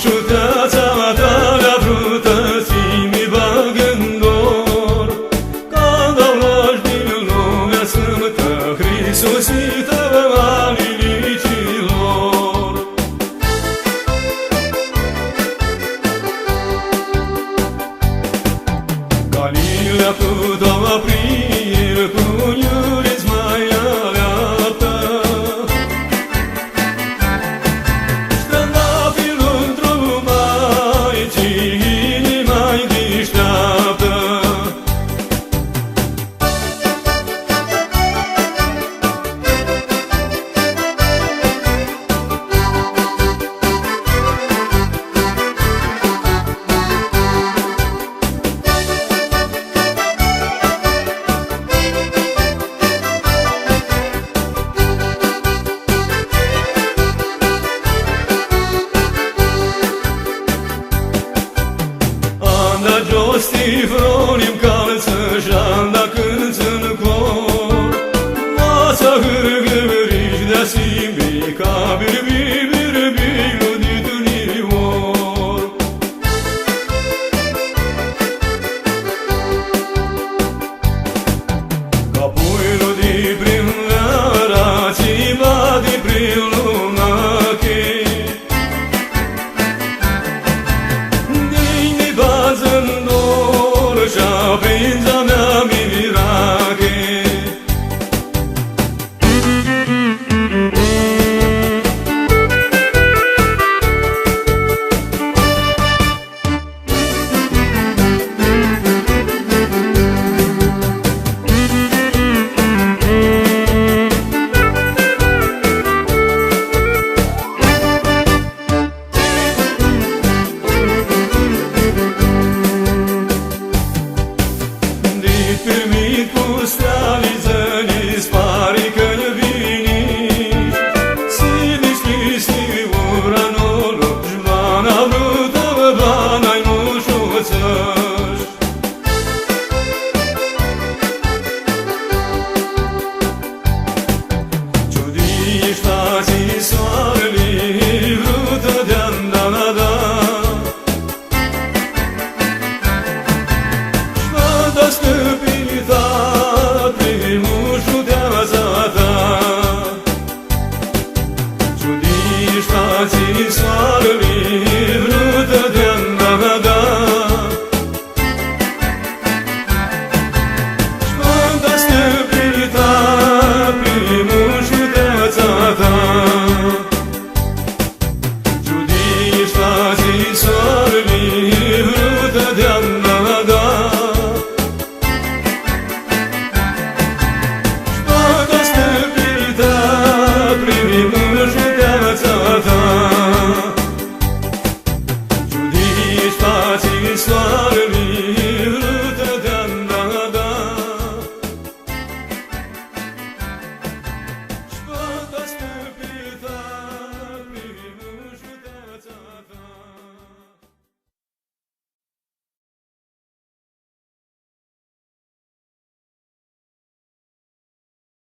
șuteața ta le-a vrut să-mi bag în dor, când au luat din lumea sfântă, Hristosită a linicilor. Galilea puteau aprire puniuri-ți mai aleaptă, Strandafirul într-o ci inima-i deșteaptă. Da jos tifronim calță și-anda cânți în cor, Mața hârgăriși de-a simbi, ca birbi-birbi-lu de dunior. Ca puiul de primăra, ți-va de prin luna chei, și-a prins-a mea mirache. Permit cu steali zăni, spari că-n viniști, Siliști uranolo, Žbana vruta, Banaj mušucaš. Čudiš taci svarli, vruta djanda da, Žbada skpi Čudiš taci svarli,